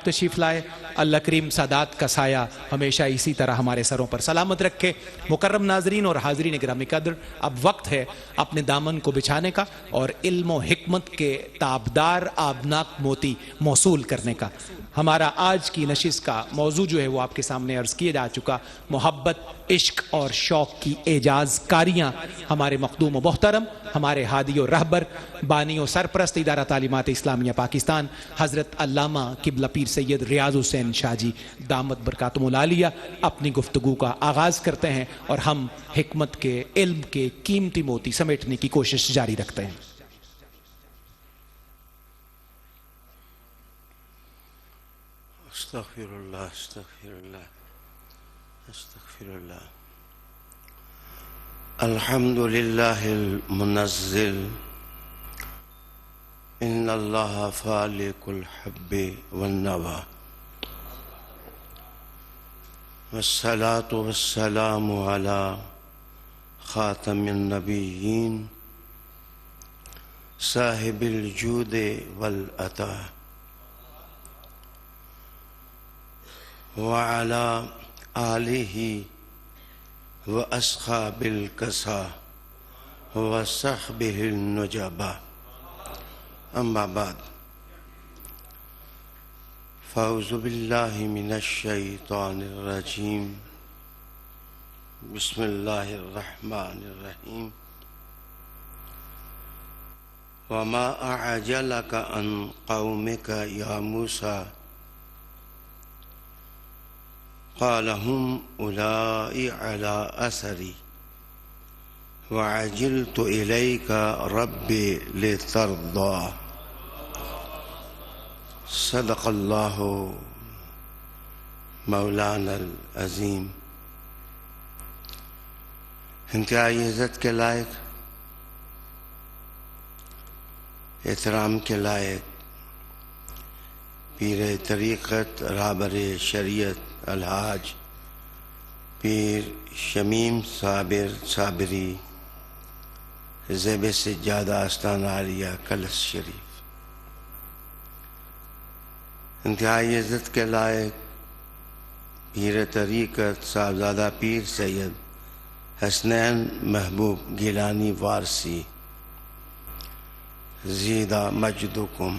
تشریف لائے۔ اللہ کریم سادات کا سایہ ہمیشہ اسی طرح ہمارے سروں پر سلامت رکھے۔ مکرم ناظرین اور حاضرین گرامی قدر، اب وقت ہے اپنے دامن کو بچھانے کا اور علم و حکمت کے تابدار آبناک موتی موصول کرنے کا۔ ہمارا آج کی نشست کا موضوع جو ہے وہ آپ کے سامنے عرض کیا جا چکا، محبت، عشق اور شوق کی اعجاز کاریاں۔ ہمارے مخدوم و محترم، ہمارے ہادی و رہبر، بانی و سرپرست ادارہ تعلیمات اسلامیہ پاکستان حضرت علامہ قبلہ پیر سید ریاض حسین شاہ جی دامت برکاتہم العالیہ اپنی گفتگو کا آغاز کرتے ہیں اور ہم حکمت کے، علم کے قیمتی موتی سمیٹنے کی کوشش جاری رکھتے ہیں۔ استغفر اللہ استغفر اللہ استغفر اللہ۔ الحمد للہ المنزل، ان اللہ فالق الحب والنوى، والصلاة والسلام على خاتم النبیین صاحب الجود والعطا، وعلى آلہ واصحاب الکسا وصحبہ النجبا، اما بعد، فاعوذ باللہ من الشیطان الرجیم، بسم اللہ الرحمن الرحیم۔ وما أعجلك عن قومك يا موسى، قال هم أولئك على أثري وعجلت إليك ربي لترضى، صدق اللہ مولانا العظیم۔ انتہائی عزت کے لائق، احترام کے لائق پیر طریقت رہبر شریعت الحاج پیر شمیم صابر صابری زیب سجادہ آستانہ عالیہ کلس شریف، انتہائی عزت کے لائق پیر طریقت صاحبزادہ پیر سید حسنین محبوب گیلانی وارسی، زیدہ مجدکم،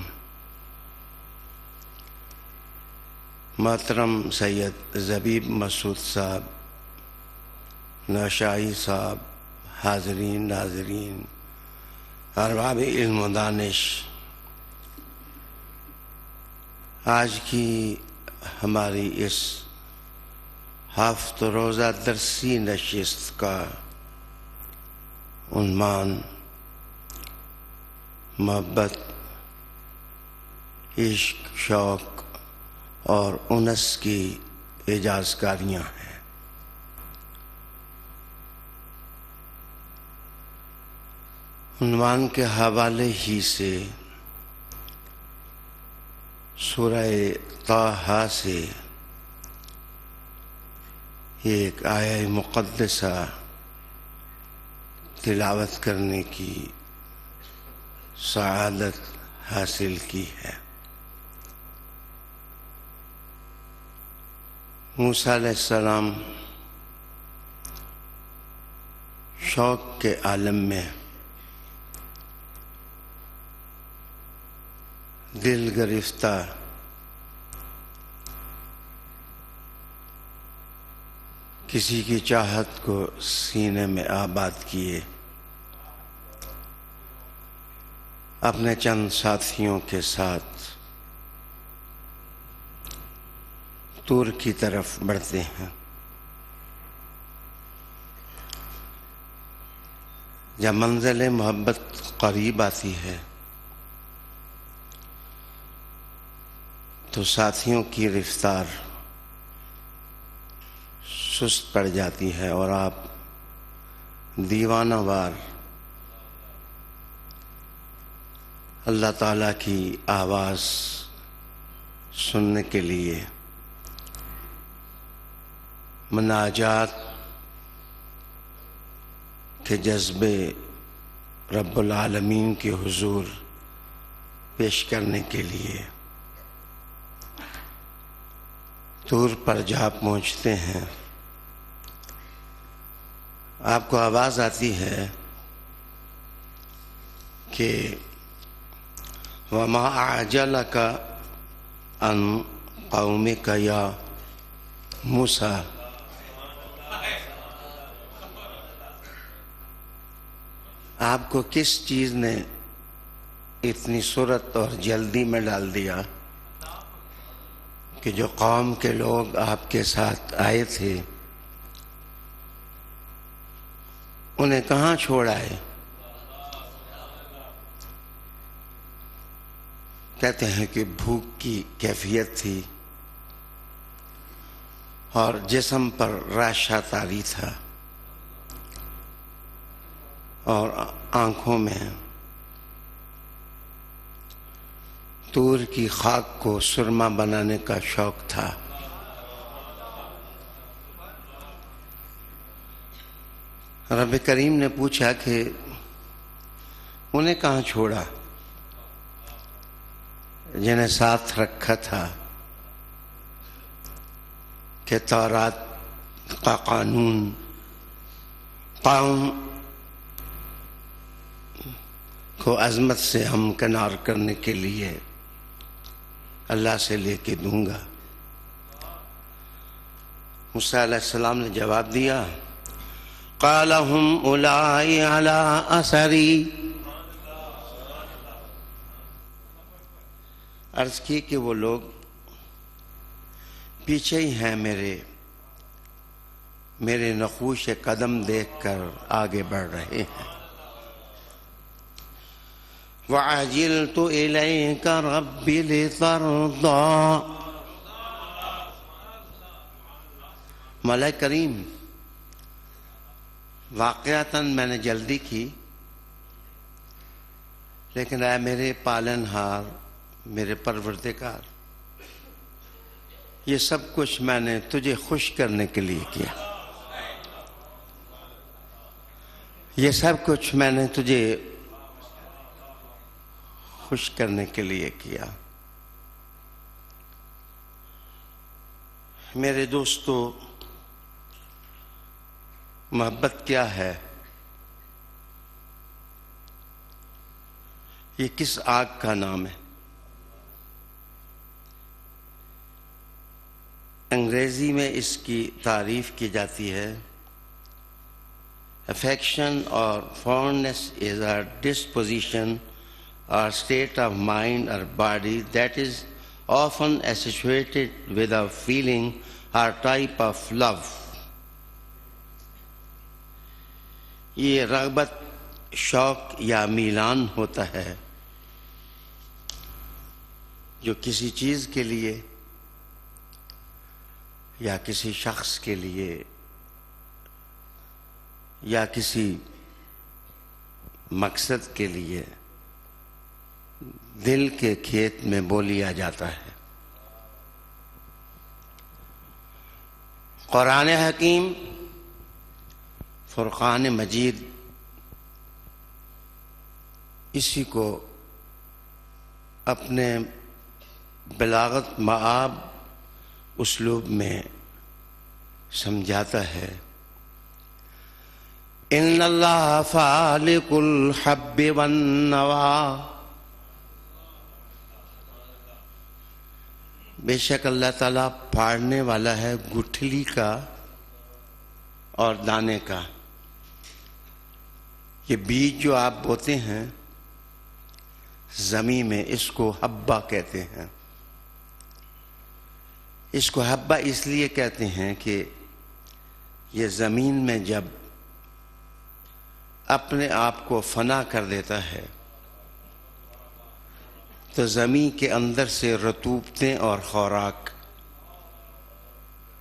محترم سید زبیب مسعود صاحب، نوشاہی صاحب، حاضرین ناظرین، ارباب علم و دانش، آج کی ہماری اس ہفت روزہ درسی نشست کا عنوان محبت، عشق، شوق اور انس کی اعجاز کاریاں ہیں۔ عنوان کے حوالے ہی سے سورہ طٰہٰ سے ایک آیہ مقدسہ تلاوت کرنے کی سعادت حاصل کی ہے۔ موسیٰ علیہ السلام شوق کے عالم میں دل گرفتہ کسی کی چاہت کو سینے میں آباد کیے، اپنے چند ساتھیوں کے ساتھ طور کی طرف بڑھتے ہیں۔ جب منزل محبت قریب آتی ہے تو ساتھیوں کی رفتار سست پڑ جاتی ہے اور آپ دیوانہ وار اللہ تعالیٰ کی آواز سننے کے لیے مناجات کے جذبے رب العالمین کے حضور پیش کرنے کے لیے طور پر جا پہنچتے ہیں آپ کو آواز آتی ہے کہ وَمَا أَعْجَلَكَ عَنْ قَوْمِكَ يَا موسیٰ، آپ کو کس چیز نے اتنی سرعت اور جلدی میں ڈال دیا کہ جو قوم کے لوگ آپ کے ساتھ آئے تھے انہیں کہاں چھوڑ آئے؟ کہتے ہیں کہ بھوک کی کیفیت تھی اور جسم پر راشا طاری تھا اور آنکھوں میں طور کی خاک کو سرما بنانے کا شوق تھا۔ رب کریم نے پوچھا کہ انہیں کہاں چھوڑا جنہیں ساتھ رکھا تھا کہ تورات کا قانون قوم کو عظمت سے ہمکنار کرنے کے لیے اللہ سے لے کے دوں گا۔ موسیٰ علیہ السلام نے جواب دیا قال هم اولائی علی اثری، عرض کی کہ وہ لوگ پیچھے ہی ہیں میرے نقوش قدم دیکھ کر آگے بڑھ رہے ہیں۔ وَعَجِلْتُ إِلَيْكَ رَبِّ لِتَرْضَىٰ، مولا کریم واقعتاً میں نے جلدی کی، لیکن اے میرے پالن ہار، میرے پروردگار، یہ سب کچھ میں نے تجھے خوش کرنے کے لیے کیا، یہ سب کچھ میں نے تجھے خوش کرنے کے لیے کیا۔ میرے دوستو، محبت کیا ہے؟ یہ کس آگ کا نام ہے؟ انگریزی میں اس کی تعریف کی جاتی ہے affection or fondness is a disposition or state of mind or body that is often associated with a feeling or type of love۔ یہ رغبت، شوق یا میلان ہوتا ہے جو کسی چیز کے لیے یا کسی شخص کے لیے یا کسی مقصد کے لیے دل کے کھیت میں بو لیا جاتا ہے۔ قرآن حکیم، فرقان مجید اسی کو اپنے بلاغت مآب اسلوب میں سمجھاتا ہے۔ ان اللہ فالق الحب والنوا، بے شک اللہ تعالیٰ پھاڑنے والا ہے گٹھلی کا اور دانے کا۔ یہ بیج جو آپ بوتے ہیں زمین میں، اس کو حبہ کہتے ہیں۔ اس کو حبہ اس لیے کہتے ہیں کہ یہ زمین میں جب اپنے آپ کو فنا کر دیتا ہے تو زمین کے اندر سے رطوبتیں اور خوراک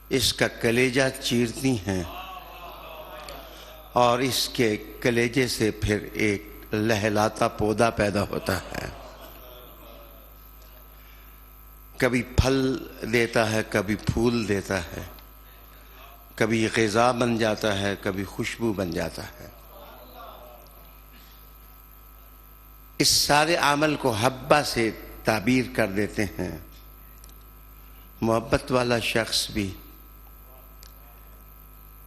اس کا کلیجہ چیرتی ہیں اور اس کے کلیجے سے پھر ایک لہلاتا پودا پیدا ہوتا ہے، کبھی پھل دیتا ہے، کبھی پھول دیتا ہے، کبھی غذا بن جاتا ہے، کبھی خوشبو بن جاتا ہے۔ اس سارے عمل کو حبہ سے تعبیر کر دیتے ہیں محبت والا شخص بھی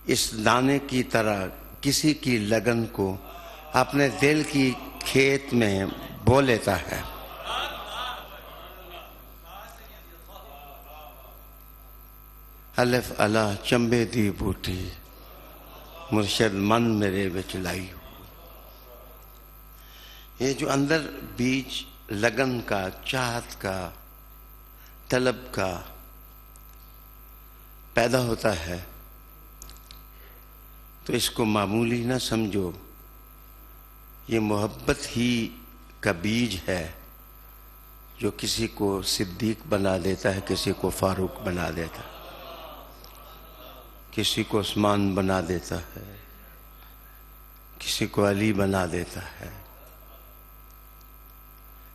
اس دانے کی طرح کسی کی لگن کو اپنے دل کی کھیت میں بو لیتا ہے. الف اللہ چمبے دی بوٹی مرشد من میرے وچ لائی ہو. یہ جو اندر بیج لگن کا، چاہت کا، طلب کا پیدا ہوتا ہے، تو اس کو معمولی نہ سمجھو. یہ محبت ہی کا بیج ہے جو کسی کو صدیق بنا دیتا ہے، کسی کو فاروق بنا دیتا ہے، کسی کو عثمان بنا دیتا ہے، کسی کو علی بنا دیتا ہے،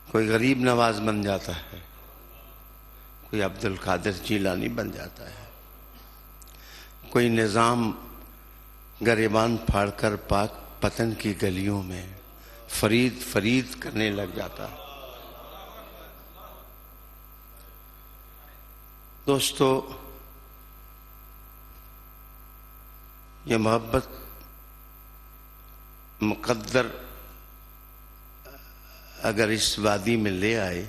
کوئی غریب نواز بن جاتا ہے، کوئی عبد القادر جیلانی بن جاتا ہے، کوئی نظام گریبان پھاڑ کر پاک پتن کی گلیوں میں فرید فرید کرنے لگ جاتا ہے. دوستو، یہ محبت مقدر اگر اس وادی میں لے آئے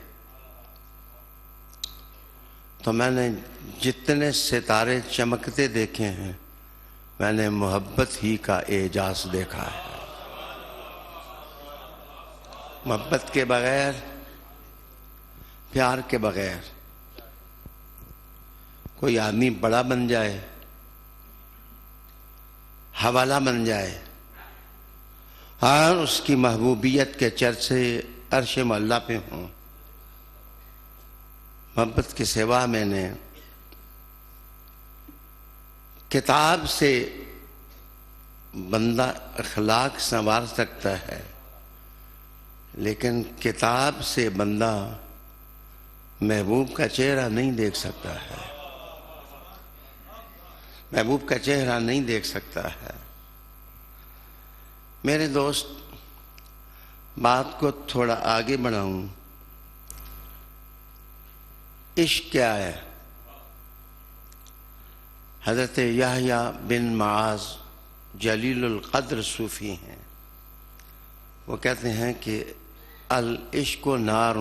تو میں نے جتنے ستارے چمکتے دیکھے ہیں، میں نے محبت ہی کا اعجاز دیکھا ہے. محبت کے بغیر، پیار کے بغیر کوئی آدمی بڑا بن جائے، حوالہ بن جائے اور اس کی محبوبیت کے چرچے عرش معلی پہ ہوں، محبت کے سوا میں نے کتاب سے بندہ اخلاق سنوار سکتا ہے، لیکن کتاب سے بندہ محبوب کا چہرہ نہیں دیکھ سکتا ہے، محبوب کا چہرہ نہیں دیکھ سکتا ہے. میرے دوست، بات کو تھوڑا آگے بڑھاؤں. عشق کیا ہے؟ حضرت یحییٰ بن معاذ جلیل القدر صوفی ہیں، وہ کہتے ہیں کہ العشق نار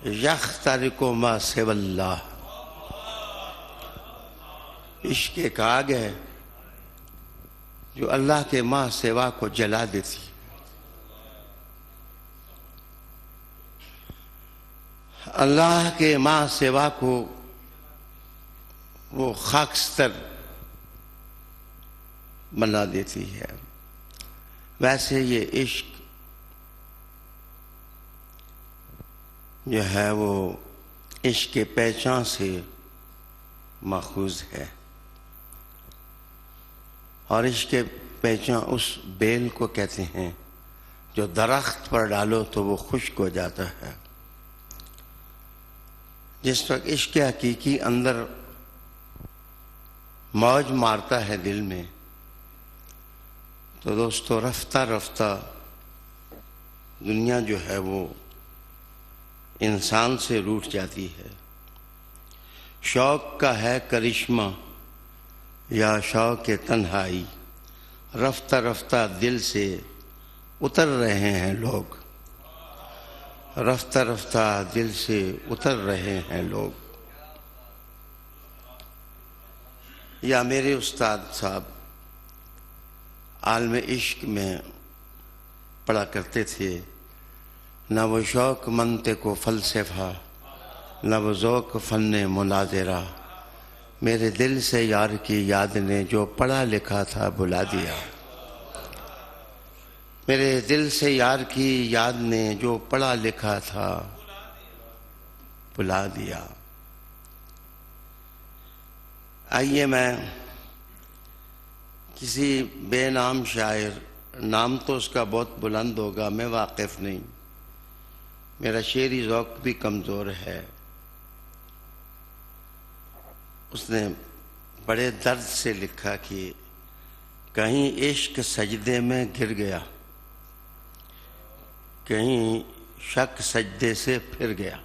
یخترق ما سوی اللہ. عشق ایک آگ ہے جو اللہ کے ماں سوا کو جلا دیتی. اللہ کے ماں سوا کو وہ خاکستر بنا دیتی ہے. ویسے یہ عشق جو ہے وہ عشق کے پہچان سے ماخوذ ہے، اور عشق کے پہچان اس بیل کو کہتے ہیں جو درخت پر ڈالو تو وہ خشک ہو جاتا ہے. جس وقت عشق حقیقی اندر موج مارتا ہے دل میں، تو دوستو رفتہ رفتہ دنیا جو ہے وہ انسان سے روٹھ جاتی ہے. شوق کا ہے کرشمہ یا شوق تنہائی، رفتہ رفتہ دل سے اتر رہے ہیں لوگ، رفتہ رفتہ دل سے اتر رہے ہیں لوگ. یا میرے استاد صاحب عالم عشق میں پڑھا کرتے تھے، نہ وہ شوق منطق و فلسفہ، نہ وہ ذوق فن مناظرہ، میرے دل سے یار کی یاد نے جو پڑھا لکھا تھا بھلا دیا. میرے دل سے یار کی یاد نے جو پڑھا لکھا تھا بھلا دیا. آئیے میں کسی بے نام شاعر، نام تو اس کا بہت بلند ہوگا، میں واقف نہیں، میرا شعری ذوق بھی کمزور ہے. اس نے بڑے درد سے لکھا کہ کہیں عشق سجدے میں گر گیا، کہیں شک سجدے سے پھر گیا.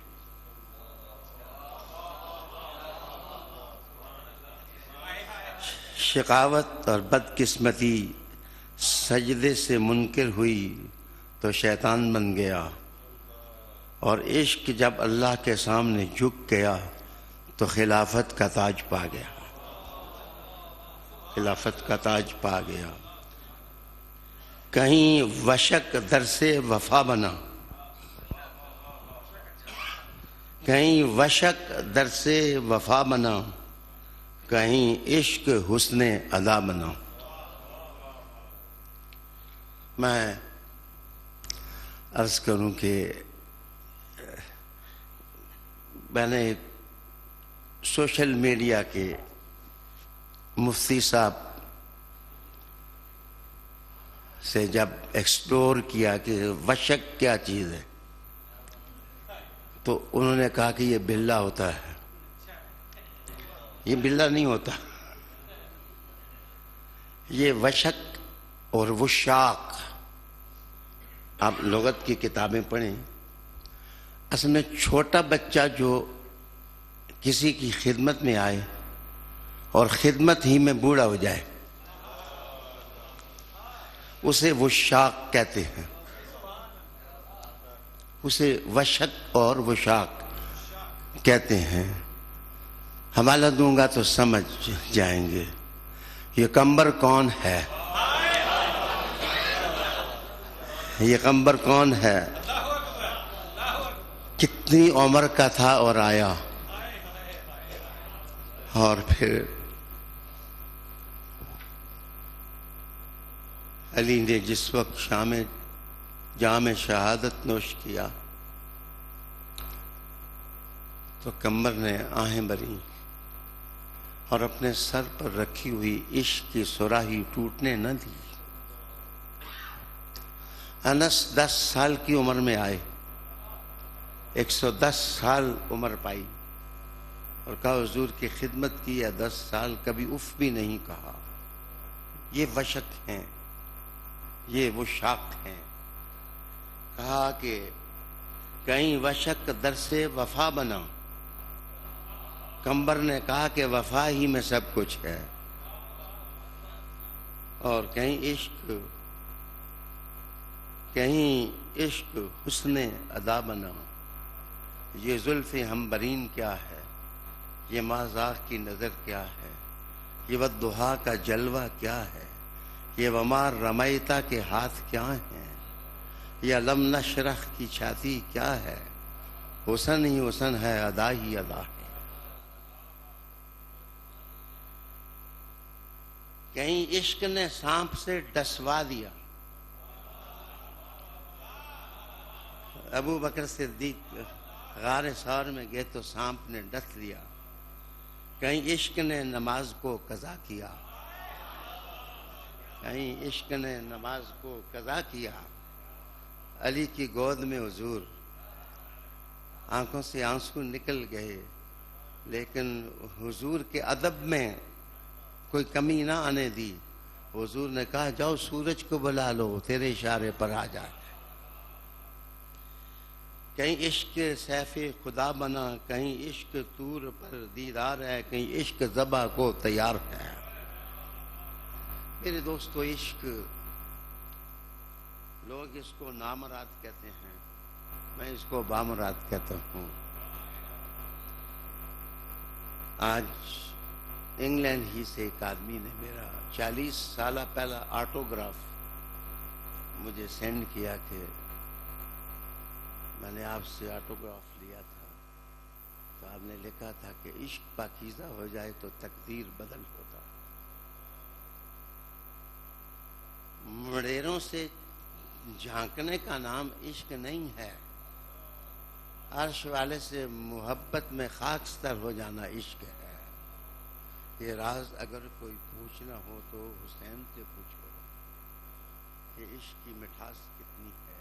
شقاوت اور بدقسمتی سجدے سے منکر ہوئی تو شیطان بن گیا، اور عشق جب اللہ کے سامنے جھک گیا تو خلافت کا تاج پا گیا، خلافت کا تاج پا گیا۔ کہیں وشک در سے وفا بنا، کہیں وشک در سے وفا بنا، کہیں عشق حسن ادا بنا۔ میں عرض کروں کہ میں نے سوشل میڈیا کے مفتی صاحب سے جب ایکسپلور کیا کہ وشک کیا چیز ہے، تو انہوں نے کہا کہ یہ بلّا ہوتا ہے۔ یہ بلّا نہیں ہوتا، یہ وشک اور وشاق، آپ لغت کی کتابیں پڑھیں، اصل میں چھوٹا بچہ جو کسی کی خدمت میں آئے اور خدمت ہی میں بوڑھا ہو جائے، اسے وشاق کہتے ہیں، اسے وشک اور وشاق کہتے ہیں۔ حوالہ دوں گا تو سمجھ جائیں گے۔ یہ قمبر کون ہے؟ یہ قمبر کون ہے؟ کتنی عمر کا تھا اور آیا، اور پھر علی نے جس وقت جام شہادت نوش کیا تو قمبر نے آہیں بھری اور اپنے سر پر رکھی ہوئی عشق کی صراحی ٹوٹنے نہ دی۔ انس 10 سال کی عمر میں آئے، 110 سال عمر پائی، اور کہا حضور کی خدمت کی ہے 10 سال، کبھی اف بھی نہیں کہا۔ یہ وشک ہیں، یہ وشاق ہیں۔ کہا کہ کہیں وشک در سے وفا بنا، قمبر نے کہا کہ وفا ہی میں سب کچھ ہے، اور کہیں عشق حسن ادا بنا۔ یہ زلف ہمبرین کیا ہے، یہ مازاغ کی نظر کیا ہے، یہ والضحیٰ کا جلوہ کیا ہے، یہ وما رمیتا کے ہاتھ کیا ہیں، یہ علم نشرح کی چھاتی کیا ہے، حسن ہی حسن ہے، ادا ہی ادا ہے۔ کہیں عشق نے سانپ سے ڈسوا دیا، ابو بکر صدیق غار ثور میں گئے تو سانپ نے ڈس لیا۔ کہیں عشق نے نماز کو قضا کیا، کہیں عشق نے نماز کو قضا کیا۔ علی کی گود میں حضور، آنکھوں سے آنسو نکل گئے، لیکن حضور کے ادب میں کوئی کمی نہ آنے دی۔ حضور نے کہا جاؤ سورج کو بلا لو، تیرے اشارے پر آ جائے۔ کہیں عشق سیف خدا بنا، کہیں عشق طور پر دیدار ہے، کہیں عشق ذبح کو تیار ہے۔ میرے دوستو، عشق، لوگ اس کو نامراد کہتے ہیں، میں اس کو بامراد کہتا ہوں۔ آج انگلینڈ ہی سے ایک آدمی نے میرا 40 سالہ پہلا آٹوگراف مجھے سینڈ کیا کہ میں نے آپ سے آٹوگراف لیا تھا، تو آپ نے لکھا تھا کہ عشق پاکیزہ ہو جائے تو تقدیر بدل ہوتا۔ مڈیروں سے جھانکنے کا نام عشق نہیں ہے، عرش والے سے محبت میں خاکستر ہو جانا عشق ہے۔ یہ راز اگر کوئی پوچھنا ہو تو حسین سے پوچھو کہ عشق کی مٹھاس کتنی ہے۔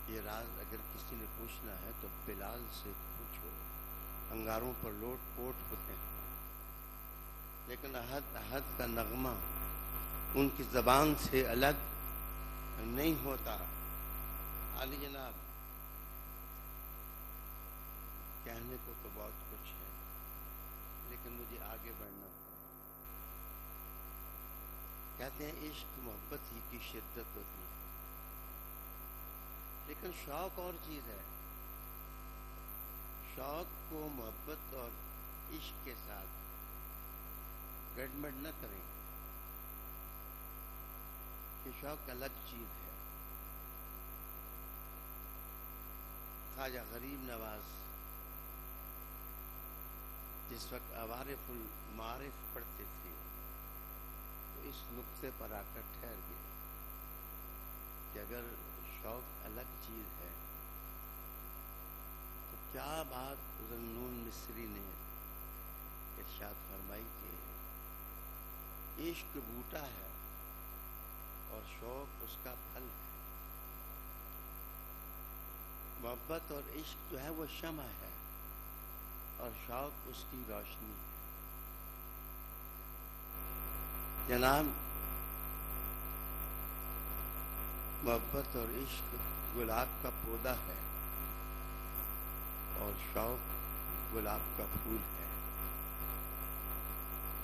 یہ راز اگر کسی نے پوچھنا ہے تو بلال سے پوچھو، انگاروں پر لوٹ پوٹ ہوتے ہیں، لیکن احد کا نغمہ ان کی زبان سے الگ نہیں ہوتا۔ علی جناب، کہنے کو تو بہت کچھ ہے، لیکن مجھے آگے بڑھنا کہتے ہیں عشق محبت ہی کی شدت ہوتی ہے، لیکن شوق اور چیز ہے. شوق کو محبت اور عشق کے ساتھ گڈمڈ نہ کریں کہ شوق الگ چیز ہے. خواجہ غریب نواز جس وقت عوارف المعارف پڑھتے تھے تو اس نقطے پر آ کر ٹھہر گئے کہ اگر شوق الگ چیز ہے تو کیا بات ذوالنون مصری نے ارشاد فرمائی کہ عشق بوٹا ہے اور شوق اس کا پھل ہے. محبت اور عشق جو ہے وہ شمع ہے اور شوق اس کی روشنی ہے. جناب، محبت اور عشق گلاب کا پودا ہے اور شوق گلاب کا پھول ہے.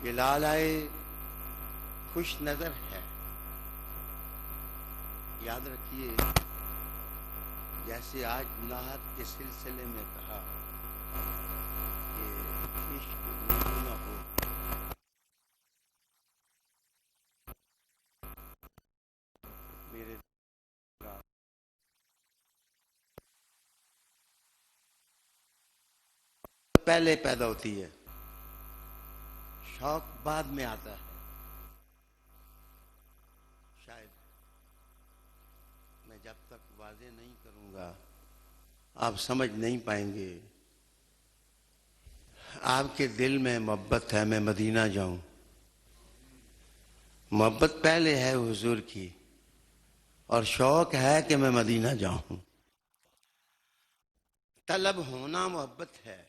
یہ لالائے خوش نظر ہے. یاد رکھیے، جیسے آج نعت کے سلسلے میں کہا کہ عشق اردو نہ ہو، میرے پہلے پیدا ہوتی ہے، شوق بعد میں آتا ہے. شاید میں جب تک واضح نہیں کروں گا آپ سمجھ نہیں پائیں گے. آپ کے دل میں محبت ہے میں مدینہ جاؤں، محبت پہلے ہے حضور کی اور شوق ہے کہ میں مدینہ جاؤں. طلب ہونا محبت ہے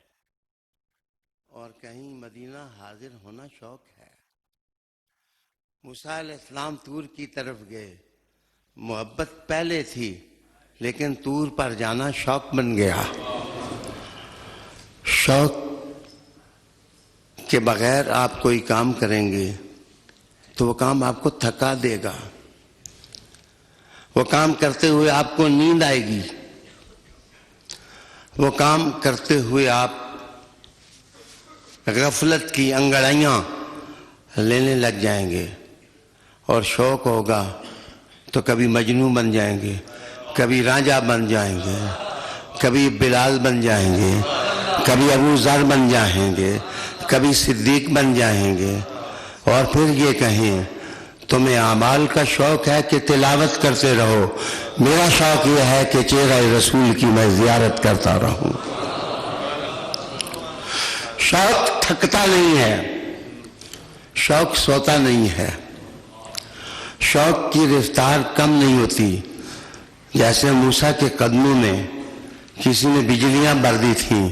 اور کہیں مدینہ حاضر ہونا شوق ہے. موسیٰ علیہ السلام طور کی طرف گئے، محبت پہلے تھی لیکن طور پر جانا شوق بن گیا. شوق کے بغیر آپ کوئی کام کریں گے تو وہ کام آپ کو تھکا دے گا. وہ کام کرتے ہوئے آپ کو نیند آئے گی. وہ کام کرتے ہوئے آپ غفلت کی انگڑائیاں لینے لگ جائیں گے. اور شوق ہوگا تو کبھی مجنوں بن جائیں گے، کبھی راجا بن جائیں گے، کبھی بلال بن جائیں گے، کبھی ابو ذر بن جائیں گے، کبھی صدیق بن جائیں گے. اور پھر یہ کہیں تمہیں اعمال کا شوق ہے کہ تلاوت کرتے رہو، میرا شوق یہ ہے کہ چہرہ رسول کی میں زیارت کرتا رہوں. شوق تھکتا نہیں ہے، شوق سوتا نہیں ہے. شوق کی رفتار کم نہیں ہوتی. جیسے موسیٰ کے قدموں میں کسی نے بجلیاں بر دی تھیں،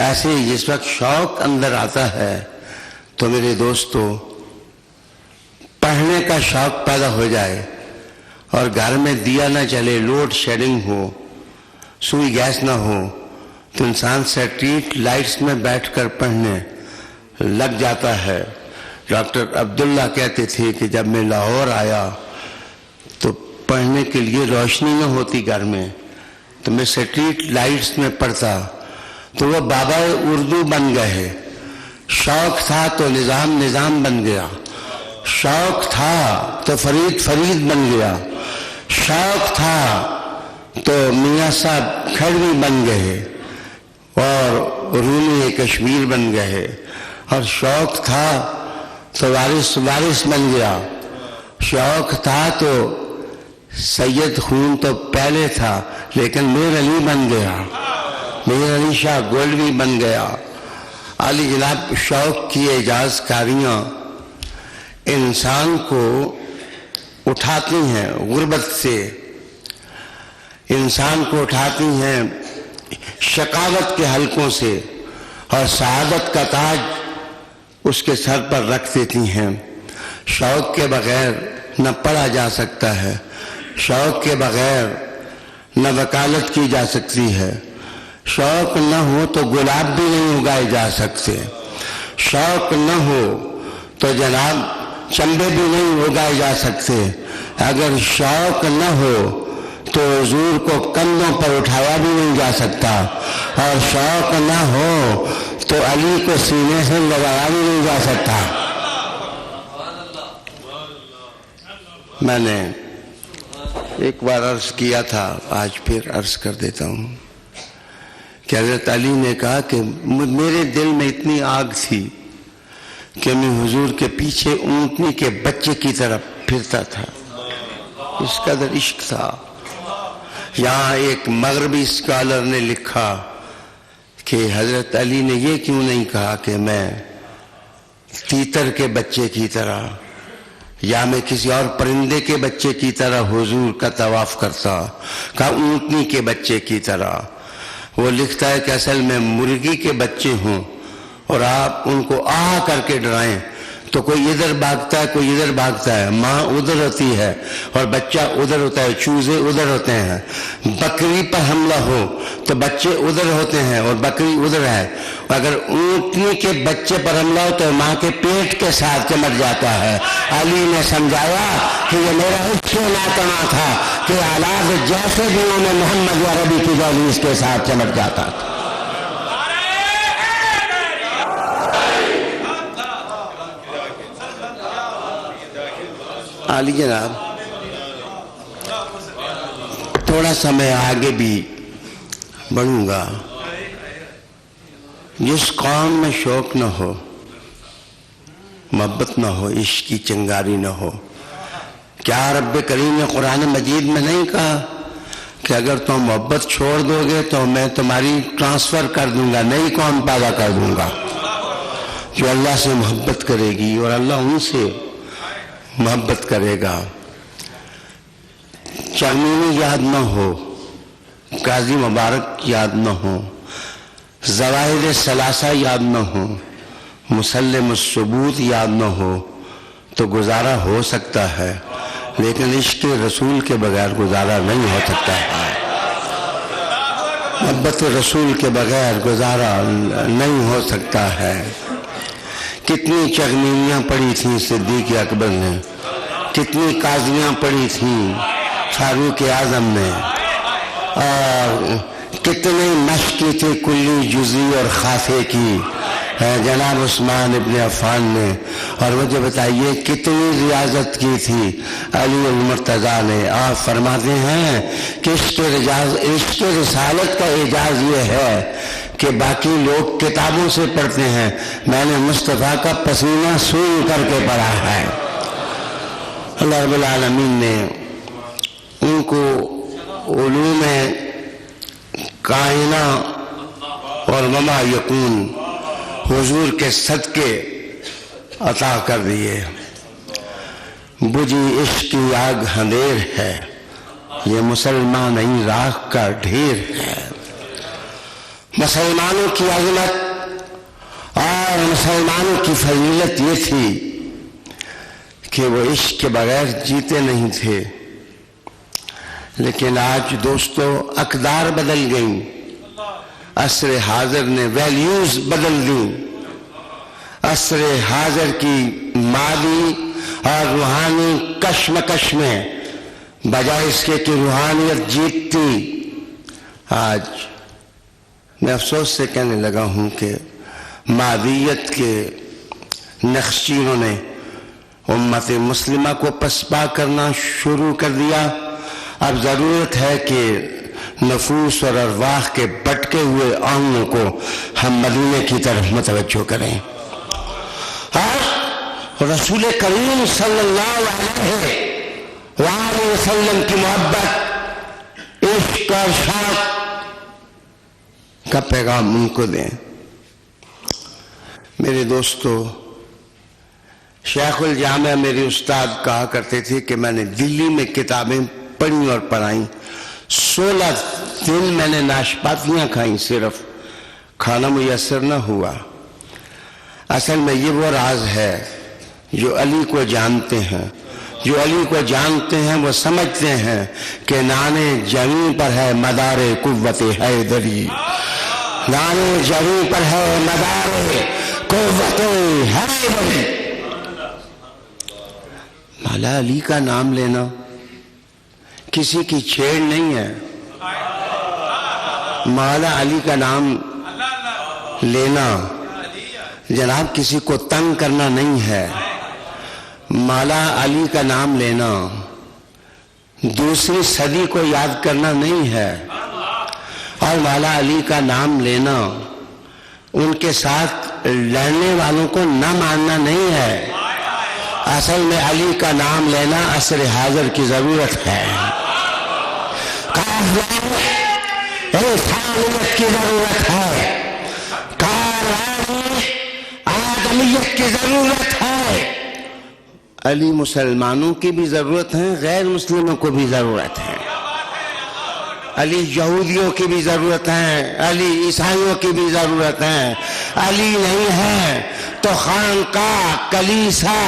ایسے ہی جس وقت شوق اندر آتا ہے تو میرے دوستو پڑھنے کا شوق پیدا ہو جائے اور گھر میں دیا نہ چلے، لوڈ شیڈنگ ہو، سوئی گیس نہ ہو تو انسان سٹریٹ لائٹس میں بیٹھ کر پڑھنے لگ جاتا ہے. ڈاکٹر عبداللہ کہتے تھے کہ جب میں لاہور آیا تو پڑھنے کے لیے روشنی نہ ہوتی گھر میں تو میں سٹریٹ لائٹس میں پڑھتا. تو وہ بابا اردو بن گئے. شوق تھا تو نظام بن گیا. شوق تھا تو فرید بن گیا. شوق تھا تو میاں صاحب کھڑوی بن گئے اور رومی کشمیر بن گئے. اور شوق تھا تو وارث بن گیا. شوق تھا تو سید خون تو پہلے تھا لیکن میر علی بن گیا، میر علی شاہ گولوی بن گیا. علی جناب، شوق کی اعجاز کاریاں انسان کو اٹھاتی ہیں غربت سے، انسان کو اٹھاتی ہیں شقاوت کے حلقوں سے اور سعادت کا تاج اس کے سر پر رکھ دیتی ہیں. شوق کے بغیر نہ پڑھا جا سکتا ہے، شوق کے بغیر نہ وکالت کی جا سکتی ہے. شوق نہ ہو تو گلاب بھی نہیں اگائے جا سکتے. شوق نہ ہو تو جناب چمبے بھی نہیں اگائے جا سکتے. اگر شوق نہ ہو تو حضور کو کندھوں پر اٹھایا بھی نہیں جا سکتا, اور شوق نہ ہو تو علی کو سینے سے لگایا بھی نہیں جا سکتا. میں نے ایک بار عرض کیا تھا, آج پھر عرض کر دیتا ہوں کہ حضرت علی نے کہا کہ میرے دل میں اتنی آگ تھی کہ میں حضور کے پیچھے اونٹنی کے بچے کی طرح پھرتا تھا, اس قدر عشق تھا. یہاں ایک مغربی اسکالر نے لکھا کہ حضرت علی نے یہ کیوں نہیں کہا کہ میں تیتر کے بچے کی طرح یا میں کسی اور پرندے کے بچے کی طرح حضور کا طواف کرتا, کہا اونٹنی کے بچے کی طرح. وہ لکھتا ہے کہ اصل میں مرغی کے بچے ہوں اور آپ ان کو آہ کر کے ڈرائیں تو کوئی ادھر بھاگتا ہے کوئی ادھر بھاگتا ہے, ماں ادھر ہوتی ہے اور بچہ ادھر ہوتا ہے, چوزے ادھر ہوتے ہیں. بکری پر حملہ ہو تو بچے ادھر ہوتے ہیں اور بکری ادھر ہے. اگر اونٹنی کے بچے پر حملہ ہو تو ماں کے پیٹ کے ساتھ چمٹ جاتا ہے. علی نے سمجھایا کہ یہ میرا عشق ناتواں تھا کہ حالات جیسے بھی انہوں نے محمد یا ربی کی گولی اس کے ساتھ چمٹ جاتا تھا. علی جناب, تھوڑا سا میں آگے بھی بڑھوں گا. جس قوم میں شوق نہ ہو, محبت نہ ہو, عشق کی چنگاری نہ ہو, کیا رب کریم نے قرآن مجید میں نہیں کہا کہ اگر تم محبت چھوڑ دو گے تو میں تمہاری ٹرانسفر کر دوں گا, نئی قوم پیدا کر دوں گا جو اللہ سے محبت کرے گی اور اللہ ان سے محبت کرے گا. چغنونی یاد نہ ہو, قاضی مبارک یاد نہ ہو, زواہر ثلاثہ یاد نہ ہو, مسلم الثبوت یاد نہ ہو تو گزارا ہو سکتا ہے, لیکن عشق رسول کے بغیر گزارا نہیں ہو سکتا ہے. محبت رسول کے بغیر گزارا نہیں ہو سکتا ہے. کتنی چغنینیاں پڑی تھیں صدیق اکبر نے, کتنی قاضیاں پڑی تھیں فاروق اعظم نے, اور کتنی مشق کی تھی کلی جزی اور خافے کی جناب عثمان ابن عفان نے, اور مجھے بتائیے کتنی ریاضت کی تھی علی المرتضیٰ نے. آپ فرماتے ہیں کہ عشق رسالت کا اعجاز یہ ہے کہ باقی لوگ کتابوں سے پڑھتے ہیں, میں نے مصطفیٰ کا پسینہ سون کر کے پڑھا ہے. اللہ رب العالمین نے ان کو علوم کائنہ اور وما یکون حضور کے صدقے عطا کر دیے. بجھی عشق کی آگ اندھیر ہے, یہ مسلمان نہیں راکھ کا ڈھیر ہے. مسلمانوں کی عظمت اور مسلمانوں کی فضیلت یہ تھی کہ وہ عشق کے بغیر جیتے نہیں تھے. لیکن آج دوستو اقدار بدل گئیں, عصر حاضر نے ویلیوز بدل دیں. عصر حاضر کی مادی اور روحانی کشمکش میں بجائے اس کے کہ روحانیت جیتتی, آج میں افسوس سے کہنے لگا ہوں کہ مادیت کے نقشچینوں نے امت مسلمہ کو پسپا کرنا شروع کر دیا. اب ضرورت ہے کہ نفوس اور ارواح کے بٹکے ہوئے آنگنوں کو ہم مدینے کی طرف متوجہ کریں. اور رسول کریم صلی اللہ علیہ وآلہ وسلم کی محبت, عشق اور شوق کا پیغام ان کو دیں. میرے دوستو, شیخ الجامعہ میرے استاد کہا کرتے تھے کہ میں نے دلی میں کتابیں پڑھی اور پڑھائیں, 16 دن میں نے ناشپاتیاں کھائیں, صرف کھانا میسر نہ ہوا. اصل میں یہ وہ راز ہے جو علی کو جانتے ہیں. جو علی کو جانتے ہیں وہ سمجھتے ہیں کہ نانے جمی پر ہے مدار قوت حیدری, نانے جمی پر ہے مدار قوت حیدری. مولا علی کا نام لینا کسی کی چھیڑ نہیں ہے. مولا علی کا نام لینا جناب کسی کو تنگ کرنا نہیں ہے. مولا علی کا نام لینا دوسری صدی کو یاد کرنا نہیں ہے. اور مولا علی کا نام لینا ان کے ساتھ لڑنے والوں کو نہ ماننا نہیں ہے. اصل میں علی کا نام لینا عصر حاضر کی ضرورت ہے. انسانیت کی ضرورت ہے. آدمیت کی ضرورت ہے. علی مسلمانوں کی بھی ضرورت ہے, غیر مسلموں کو بھی ضرورت ہے. علی یہودیوں کی بھی ضرورت ہے, علی عیسائیوں کی بھی ضرورت ہے. علی نہیں ہے تو خانقاہ, کلیسا,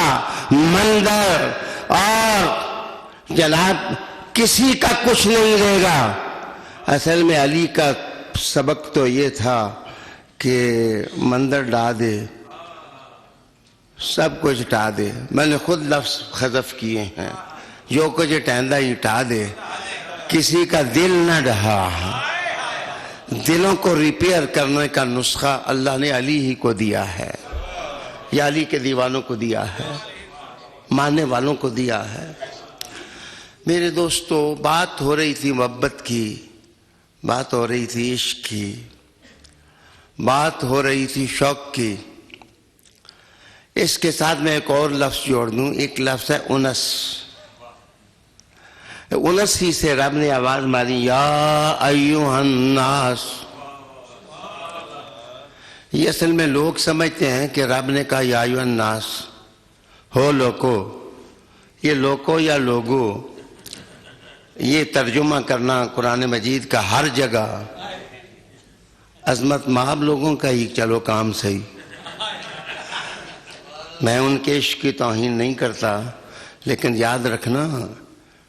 مندر اور جناب کسی کا کچھ نہیں رہے گا. اصل میں علی کا سبق تو یہ تھا کہ مندر ڈھا دے, سب کچھ ٹا دے. میں نے خود لفظ حذف کیے ہیں, جو کچھ ٹہندا ہی ٹا دے. کسی کا دل نہ ڈھا. دلوں کو ریپیئر کرنے کا نسخہ اللہ نے علی ہی کو دیا ہے, یا علی کے دیوانوں کو دیا ہے, ماننے والوں کو دیا ہے. میرے دوستو, بات ہو رہی تھی محبت کی, بات ہو رہی تھی عشق کی, بات ہو رہی تھی شوق کی. اس کے ساتھ میں ایک اور لفظ جوڑ دوں. ایک لفظ ہے انس. انس ہی سے رب نے آواز ماری, یا ایھا الناس. یہ اصل میں لوگ سمجھتے ہیں کہ رب نے کہا یا ایھا الناس, ہو لوگو. یہ لوگو یا لوگو, یہ ترجمہ کرنا قرآن مجید کا ہر جگہ عظمت مآب لوگوں کا ہی چلو کام صحیح. میں ان کے عشق کی توہین نہیں کرتا, لیکن یاد رکھنا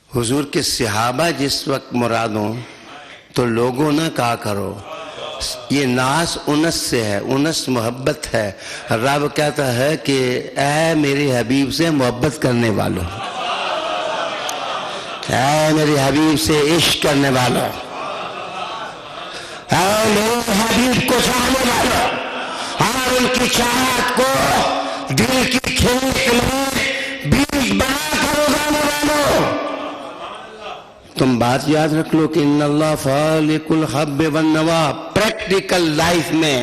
حضور کے صحابہ جس وقت مراد ہوں تو لوگوں نہ کہا کرو. یہ ناس انس سے ہے, انس محبت ہے. رب کہتا ہے کہ اے میرے حبیب سے محبت کرنے والوں, اے میرے حبیب سے عشق کرنے والوں, اے میرے حبیب کو چاہنے والوں, اور ان کی چاہت کو دل کی کھیت میں بیج بنا کر اگانے والوں. تم بات یاد رکھ لو کہ ان اللہ فالق الحب والنوا. پریکٹیکل لائف میں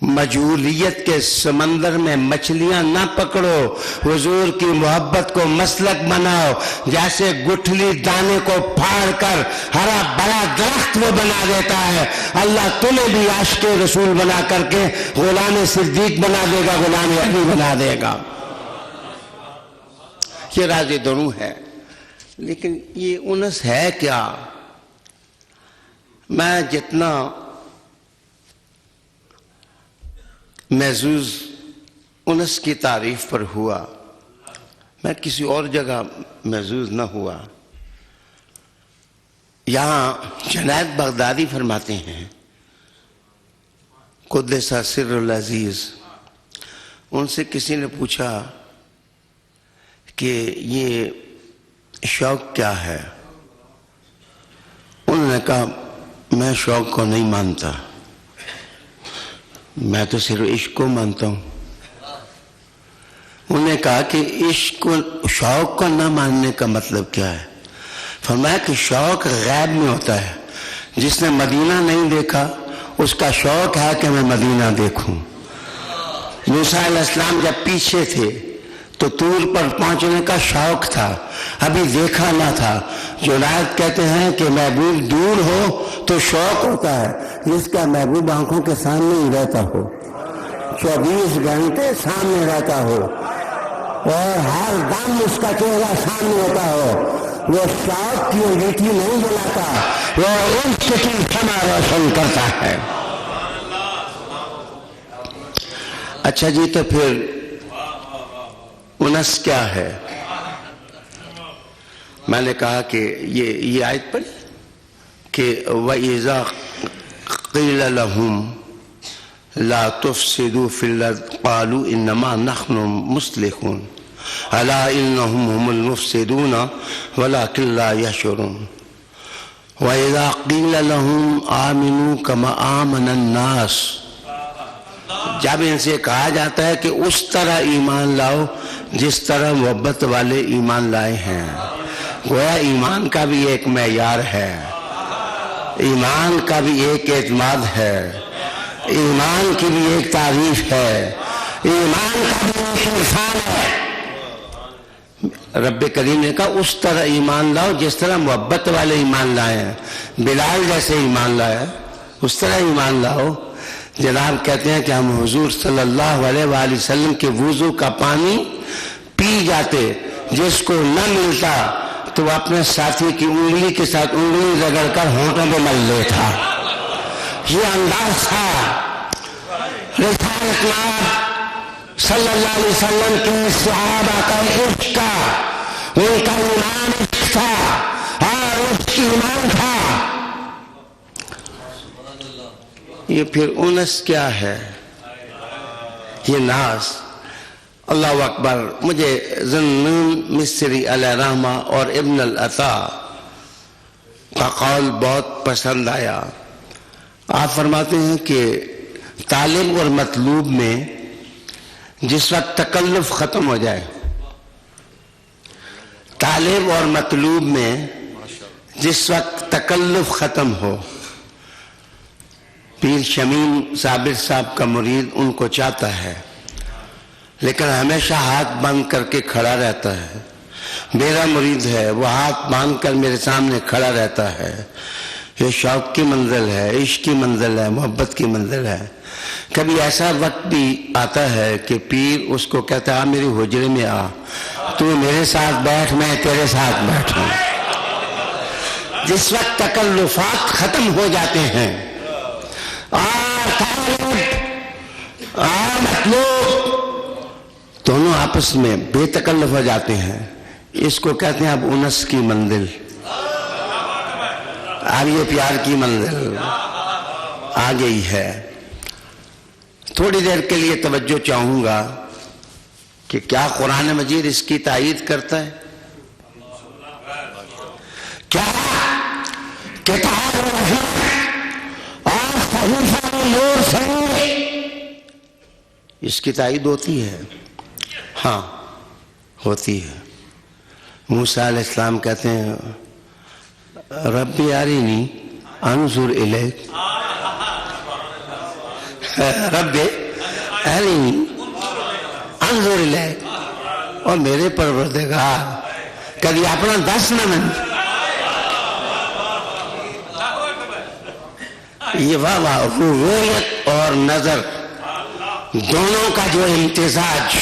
مجہولیت کے سمندر میں مچھلیاں نہ پکڑو, حضور کی محبت کو مسلک بناؤ. جیسے گٹھلی دانے کو پھاڑ کر ہرا بڑا درخت وہ بنا دیتا ہے, اللہ تمہیں بھی عاشق رسول بنا کر کے غلام صدیق بنا دے گا, غلام علی بنا دے گا. یہ راز دروں ہے. لیکن یہ انس ہے کیا؟ میں جتنا محظوظ انس کی تعریف پر ہوا, میں کسی اور جگہ محظوظ نہ ہوا. یہاں جنید بغدادی فرماتے ہیں قدس سر العزیز, ان سے کسی نے پوچھا کہ یہ شوق کیا ہے؟ انہوں نے کہا میں شوق کو نہیں مانتا, میں تو صرف عشق کو مانتا ہوں. انہوں نے کہا کہ عشق کو, شوق کو نہ ماننے کا مطلب کیا ہے؟ فرمایا کہ شوق غیب میں ہوتا ہے. جس نے مدینہ نہیں دیکھا اس کا شوق ہے کہ میں مدینہ دیکھوں. موسیٰ علیہ السلام جب پیچھے تھے تو طور پر پہنچنے کا شوق تھا, ابھی دیکھا نہ تھا. جنید کہتے ہیں کہ محبوب دور ہو تو شوق ہوتا ہے, جس کا محبوب آنکھوں کے سامنے ہی رہتا ہو, 24 گھنٹے سامنے رہتا ہو, اور ہر دم اس کا چہرہ سامنے ہوتا ہو. وہ شوق کی انگیٹھی نہیں جلاتا, وہ عشق کی شمع روشن کرتا ہے. اچھا جی, تو پھر انس کیا ہے؟ میں نے کہا کہ یہ آیت پڑھی کہ وَإِذَا قِيلَ لَهُمْ لَا تُفْسِدُوا فِي الْأَرْضِ قَالُوا إِنَّمَا نَحْنُ مُصْلِحُونَ. الا انہم هم المفسدون ولکن لا یشعرون وَإِذَا قِيلَ لَهُمْ آمِنُوا كَمَا آمَنَ النَّاسِ جب ان سے کہا جاتا ہے کہ اس طرح ایمان لاؤ جس طرح محبت والے ایمان لائے ہیں، گویا ایمان کا بھی ایک معیار ہے، ایمان کا بھی ایک اعتماد ہے، ایمان کی بھی ایک تعریف ہے، ایمان کا بھی ایک عرفان ہے۔ رب کریم نے کہا اس طرح ایمان لاؤ جس طرح محبت والے ایمان لائے ہیں، بلال جیسے ایمان لائے اس طرح ایمان لاؤ۔ جناب کہتے ہیں کہ ہم حضور صلی اللہ علیہ وآلہ وسلم کے وضو کا پانی پی جاتے، جس کو نہ ملتا تو اپنے ساتھی کی انگلی کے ساتھ انگلی رگڑ کر ہونٹوں پہ مل لیتا۔ یہ انداز تھا رسالت مآب صلی اللہ علیہ وسلم کے صحابہ کا عشق کا، ان کا ایمان عشق تھا اور اس کی ایمان تھا۔ یہ پھر انس کیا ہے؟ یہ ناز۔ اللہ اکبر۔ مجھے ذوالنون مصری علیہ رحمہ اور ابن العطا کا قول بہت پسند آیا۔ آپ فرماتے ہیں کہ طالب اور مطلوب میں جس وقت تکلف ختم ہو جائے، طالب اور مطلوب میں جس وقت تکلف ختم ہو، پیر شمیم صابر صاحب کا مرید ان کو چاہتا ہے لیکن ہمیشہ ہاتھ باندھ کر کے کھڑا رہتا ہے۔ میرا مرید ہے، وہ ہاتھ باندھ کر میرے سامنے کھڑا رہتا ہے۔ یہ شوق کی منزل ہے، عشق کی منزل ہے، محبت کی منزل ہے۔ کبھی ایسا وقت بھی آتا ہے کہ پیر اس کو کہتا ہے میری حجرے میں آ، تو میرے ساتھ بیٹھ، میں تیرے ساتھ بیٹھوں۔ جس وقت تکلفات ختم ہو جاتے ہیں اور مطلوب دونوں آپس میں بے تکلف ہو جاتے ہیں، اس کو کہتے ہیں اب انس کی منزل، اب یہ پیار کی منزل آ گئی ہے۔ تھوڑی دیر کے لیے توجہ چاہوں گا کہ کیا قرآن مجید اس کی تائید کرتا ہے؟ کیا کتاب اور صحیفہ نور سے اس کی تائید ہوتی ہے؟ ہاں ہوتی ہے۔ موسیٰ علیہ السلام کہتے ہیں ربی ارینی انظر الیک، رب ارینی انظر الیک، اور میرے پروردگار کبھی اپنا دس نہ من۔ یہ واہ رؤیت اور نظر دونوں کا جو امتزاج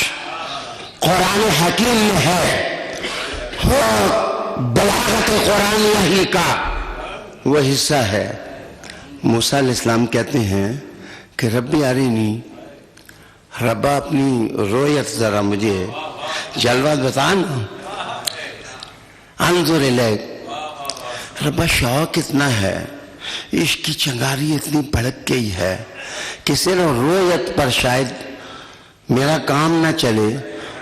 قرآن حکیم میں ہے، وہ بلاغت قرآن ہی کا وہ حصہ ہے۔ موسیٰ علیہ السلام کہتے ہیں کہ ربی ارینی، ربا اپنی رؤیت ذرا مجھے جلوہ بتا نا، انظر الیک، ربا شوق اتنا ہے، عشق کی چنگاری اتنی بھڑک گئی ہے کہ صرف رؤیت پر شاید میرا کام نہ چلے،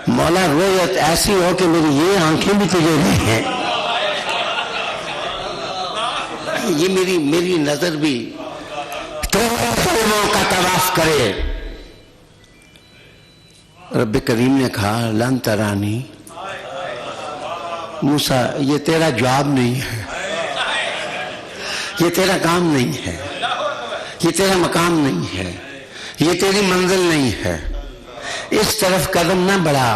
مولا رؤیت ایسی ہو کہ میری یہ آنکھیں بھی تجھے دیکھیں، یہ میری نظر بھی تیرے قدموں کا طواف کرے۔ رب کریم نے کہا لن ترانی، موسیٰ یہ تیرا جواب نہیں ہے، یہ تیرا کام نہیں ہے، یہ تیرا مقام نہیں ہے، یہ تیری منزل نہیں ہے، اس طرف قدم نہ بڑھا،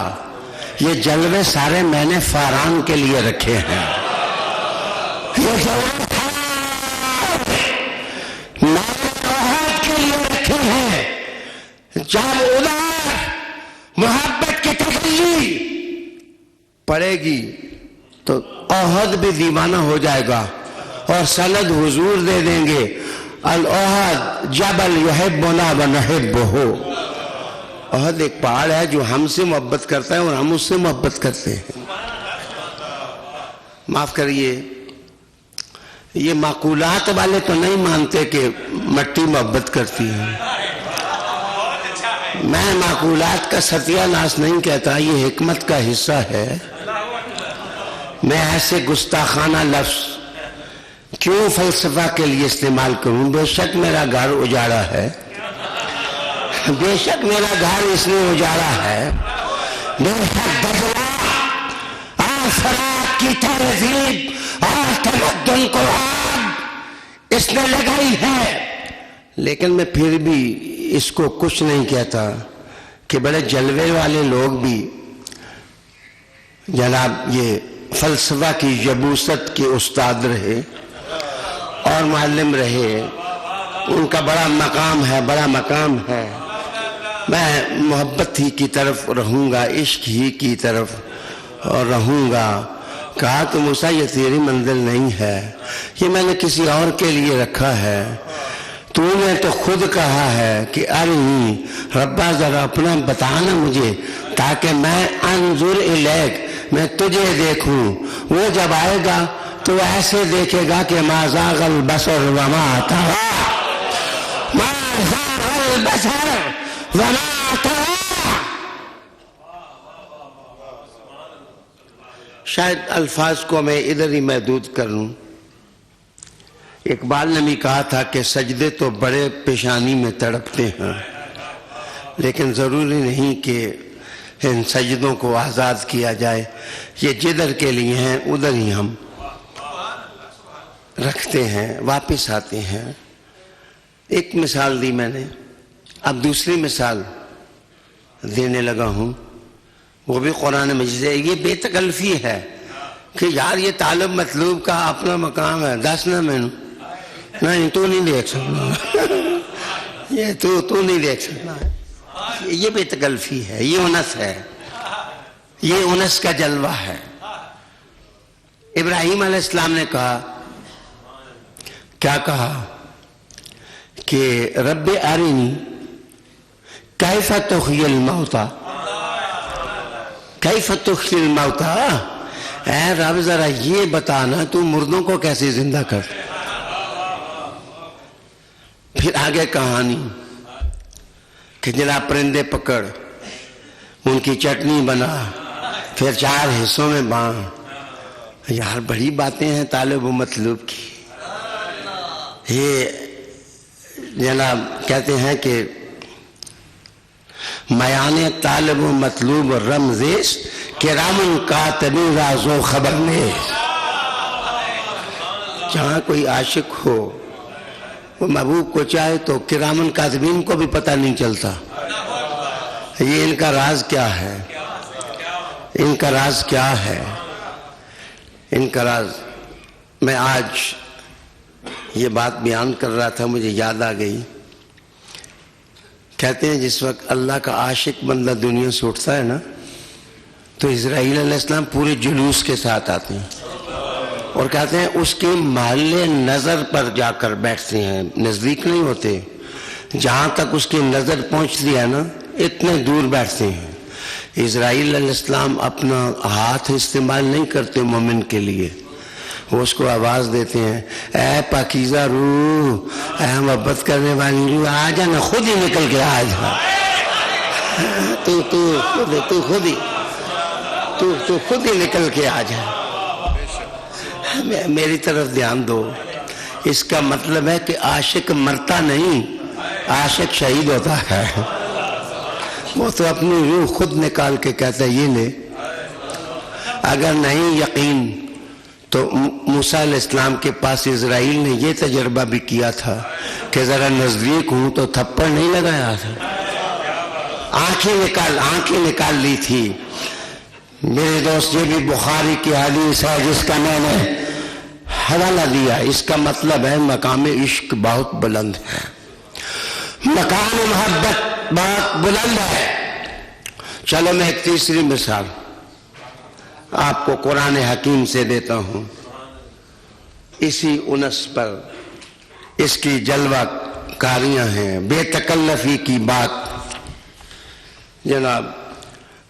یہ جلوے سارے میں نے فاران کے لیے رکھے ہیں، یہ جلوے میں نے احد کے لیے رکھے ہیں۔ جب ادھر محبت کی تجلی پڑے گی تو احد بھی دیوانہ ہو جائے گا اور سند حضور دے دیں گے الاحد جبل یحبنا ونحبہ۔ احد ایک پہاڑ ہے جو ہم سے محبت کرتا ہے اور ہم اس سے محبت کرتے ہیں۔ معاف کریے، یہ معقولات والے تو نہیں مانتے کہ مٹی محبت کرتی ہے، میں معقولات کا ستیہ ناش نہیں کہتا، یہ حکمت کا حصہ ہے۔ میں ایسے گستاخانہ لفظ کیوں فلسفہ کے لیے استعمال کروں؟ بے شک میرا گھر اجاڑا ہے، بے شک میرا گھر اس نے اجاڑا ہے، بے شک بدلا اور فراق کی تہذیب اور تمدن کو آگ اس نے لگائی ہے، لیکن میں پھر بھی اس کو کچھ نہیں کہتا کہ بڑے جلوے والے لوگ بھی جناب یہ فلسفہ کی یبوست کے استاد رہے اور معلم رہے، ان کا بڑا مقام ہے، بڑا مقام ہے۔ میں محبت ہی کی طرف رہوں گا، عشق ہی کی طرف اور رہوں گا۔ کہا کہ موسیٰ یہ تیری منزل نہیں ہے، یہ میں نے کسی اور کے لیے رکھا ہے، تو نے تو خود کہا ہے کہ ارنی ربا ذرا اپنا بتانا مجھے تاکہ میں انظر الیک، میں تجھے دیکھوں۔ وہ جب آئے گا تو ایسے دیکھے گا کہ ما زاغ البصر وما طغى، ما زاغ البصر وما طغى۔ شاید الفاظ کو میں ادھر ہی محدود کر لوں۔ اقبال نے بھی کہا تھا کہ سجدے تو بڑے پیشانی میں تڑپتے ہیں، لیکن ضروری نہیں کہ ان سجدوں کو آزاد کیا جائے، یہ جدھر کے لیے ہیں ادھر ہی ہم رکھتے ہیں، واپس آتے ہیں۔ ایک مثال دی میں نے، اب دوسری مثال دینے لگا ہوں، وہ بھی قرآن مجید سے۔ یہ بے تکلفی ہے کہ یار یہ طالب مطلوب کا اپنا مقام ہے، دس نہ میں نہیں تو نہیں دیکھ سکتا، یہ تو نہیں دیکھ سکتا، یہ بے تکلفی ہے، یہ انس ہے، یہ انس کا جلوہ ہے۔ ابراہیم علیہ السلام نے کہا، کیا کہا کہ رب ارنی کیف تحیی الموتى، کیف تحیی الموتى، اے رب ذرا یہ بتانا تو مردوں کو کیسے زندہ کرتا۔ پھر آگے کہانی کہ جناب پرندے پکڑ، ان کی چٹنی بنا، پھر 4 حصوں میں بانٹ۔ یار بڑی باتیں ہیں طالب و مطلوب کی۔ یہ جناب کہتے ہیں کہ میان طالب و مطلوب رمزیش کرام کاتبین رازو خبر نیش۔ جہاں کوئی عاشق ہو وہ محبوب کو چاہے تو کرامن کاتبین کو بھی پتہ نہیں چلتا۔ یہ ان کا راز کیا ہے، ان کا راز کیا ہے، ان کا راز۔ میں آج یہ بات بیان کر رہا تھا، مجھے یاد آ گئی۔ کہتے ہیں جس وقت اللہ کا عاشق بندہ دنیا سے اٹھتا ہے نا، تو اسرائیل علیہ السلام پورے جلوس کے ساتھ آتے ہیں اور کہتے ہیں اس کے محل نظر پر جا کر بیٹھتے ہیں، نزدیک نہیں ہوتے، جہاں تک اس کی نظر پہنچتی ہے نا اتنے دور بیٹھتے ہیں۔ اسرائیل علیہ السلام اپنا ہاتھ استعمال نہیں کرتے مومن کے لیے، وہ اس کو آواز دیتے ہیں، اے پاکیزہ روح، اے محبت کرنے والی روح، آ جا نا، خود ہی نکل کے آ جا، تو خود ہی نکل کے آ جا، میری طرف دھیان دو۔ اس کا مطلب ہے کہ عاشق مرتا نہیں، عاشق شہید ہوتا ہے۔ وہ تو اپنی روح خود نکال کے کہتا ہے یہ لے۔ اگر نہیں یقین تو موسیٰ علیہ السلام کے پاس اسرائیل نے یہ تجربہ بھی کیا تھا کہ ذرا نزدیک ہوں تو تھپڑ نہیں لگایا تھا، آنکھیں نکال لی تھی۔ میرے دوست یہ بھی بخاری کی حدیث ہے جس کا میں نے حوالہ دیا۔ اس کا مطلب ہے مقام عشق بہت بلند ہے، مقام محبت بہت بلند ہے۔ چلو میں ایک تیسری مثال آپ کو قرآن حکیم سے دیتا ہوں، اسی انس پر اس کی جلوہ کاریاں ہیں، بے تکلفی کی بات۔ جناب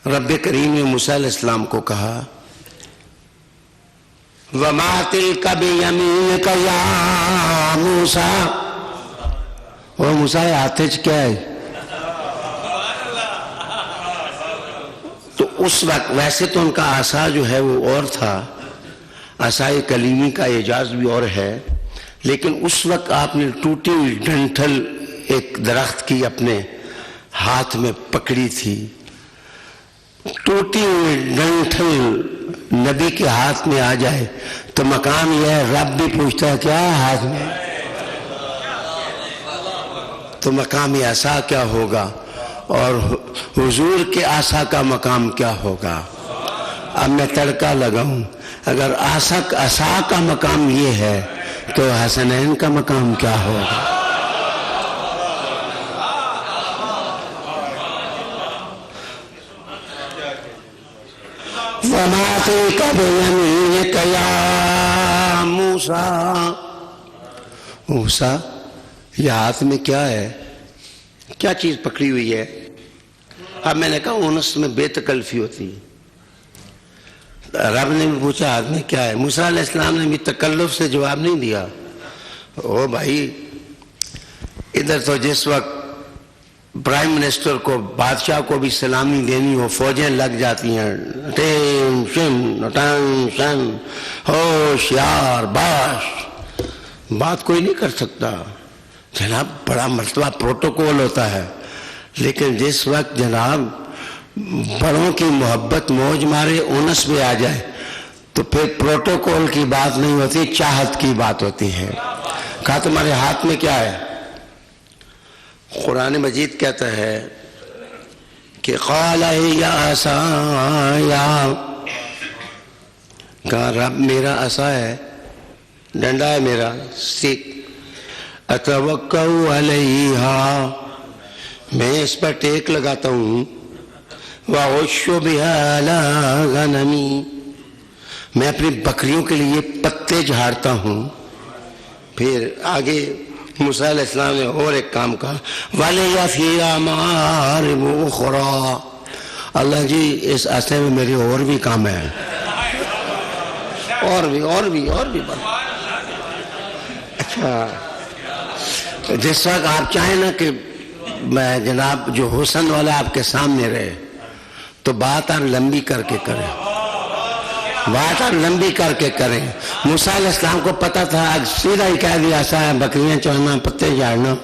رب کریم نے موسیٰ علیہ السلام کو کہا، وَمَا تِلْكَ بِيَمِينِكَ يَا مُوسَىٰ، اور موسیٰ ہاتھ کیا ہے؟ اس وقت ویسے تو ان کا عصا جو ہے وہ اور تھا، عصائے کلیمی کا اعجاز بھی اور ہے، لیکن اس وقت آپ نے ٹوٹی ہوئی ڈنٹھل ایک درخت کی اپنے ہاتھ میں پکڑی تھی. ٹوٹی ہوئی ڈنٹھل نبی کے ہاتھ میں آ جائے تو مقام یہ ہے، رب بھی پوچھتا ہے کیا ہاتھ میں، تو مقام عصا کیا ہوگا اور حضور کے عصا کا مقام کیا ہوگا. اب میں تڑکا لگاؤں، اگر عصا کا مقام یہ ہے تو حسنین کا مقام کیا ہوگا. وَمَا تِلْكَ بِيَمِينِكَ يَا موسیٰ. موسیٰ یہ ہاتھ میں کیا ہے، کیا چیز پکڑی ہوئی ہے. اب میں نے کہا اونس میں بے تکلفی ہوتی ہے. رب نے بھی پوچھا ہاتھ میں کیا ہے. موسیٰ علیہ السلام نے بھی تکلف سے جواب نہیں دیا. او بھائی، ادھر تو جس وقت پرائم منسٹر کو، بادشاہ کو بھی سلامی دینی ہو، فوجیں لگ جاتی ہیں، ٹینشن ٹینشن، ہوشیار باش، بات کوئی نہیں کر سکتا جناب. بڑا مرتبہ پروٹوکول ہوتا ہے، لیکن جس وقت جناب بڑوں کی محبت موج مارے اونس میں آ جائے تو پھر پروٹوکول کی بات نہیں ہوتی، چاہت کی بات ہوتی ہے. کہا تمہارے ہاتھ میں کیا ہے. قرآن مجید کہتا ہے کہ قال یا عصایا، کہا رب میرا عصا ہے، ڈنڈا ہے میرا، سیک، اتوکل علیہا، میں اس پر ٹیک لگاتا ہوں، وَأَحُشُّ بِهَا عَلَىٰ غَنَمِي، میں اپنی بکریوں کے لیے پتے جھاڑتا ہوں. پھر آگے موسیٰ علیہ السلام نے اور ایک کام کہا، وَلِيَ فِيهَا مَآرِبُ أُخْرَىٰ، اللہ جی اس عصے میں میرے اور بھی کام ہیں، اور بھی. اچھا، جس وقت آپ چاہیں نا کہ میں جناب جو حسن والا آپ کے سامنے رہے تو بات آپ لمبی کر کے کریں، موسیٰ علیہ السلام کو پتا تھا، آج سیدھا ہی کہہ دیا ایسا ہے بکریاں چڑھنا، پتے جھاڑنا،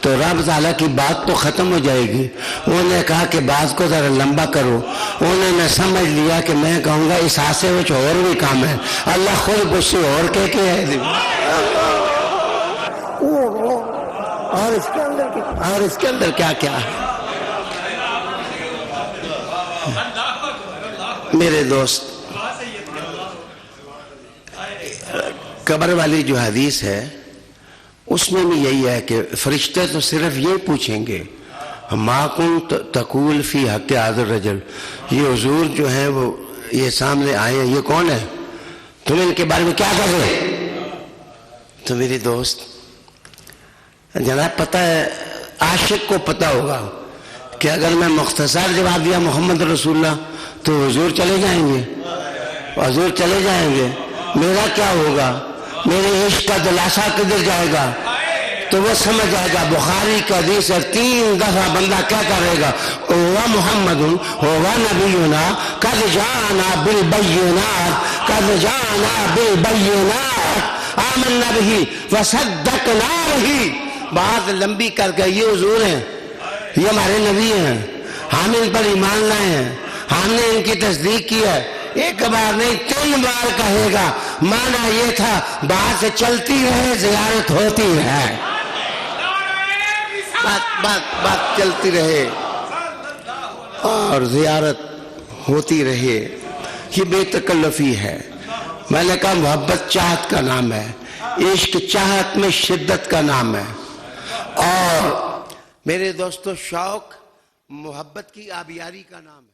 تو رب تعالیٰ کی بات تو ختم ہو جائے گی. انہوں نے کہا کہ بات کو ذرا لمبا کرو. انہوں نے سمجھ لیا کہ میں کہوں گا اس حادثے میں اور بھی کام ہے. اللہ خود کچھ اور کہہ کے ہے، اور اس کے اندر کیا کیا ہے. میرے دوست، قبر والی جو حدیث ہے اس میں بھی یہی ہے کہ فرشتے تو صرف یہ پوچھیں گے، ما کنت تقول فی حق ھذا الرجل، یہ حضور جو ہیں وہ یہ سامنے آئے ہیں، یہ کون ہے، تم ان کے بارے میں کیا کر رہے. تو میری دوست جناب پتہ ہے، عاشق کو پتہ ہوگا کہ اگر میں مختصر جواب دیا محمد رسول اللہ تو حضور چلے جائیں گے، حضور چلے جائیں گے، میرا کیا ہوگا، میرے عشق کا دلاسا کدھر جائے گا. تو وہ سمجھ جائے گا. بخاری کا حدیث ہے 3 دفعہ بندہ کیا کرے گا، وہ محمد ہوا نبینا قد جانا بالبینات، قد جانا بالبینات آمنا بہ وصدقنا بہ. بات لمبی کر کے یہ حضور ہیں، یہ ہمارے نبی ہیں، ہم ان پر ایمان لائے ہیں، ہم نے ان کی تصدیق کی ہے. ایک بار نہیں 3 بار کہے گا. معنی یہ تھا بات چلتی رہے، زیارت ہوتی ہے، بات چلتی رہے اور زیارت ہوتی رہے. یہ بے تکلفی ہے. میں نے کہا محبت چاہت کا نام ہے، عشق چاہت میں شدت کا نام ہے. اور میرے دوستو شوق محبت کی آبیاری کا نام ہے.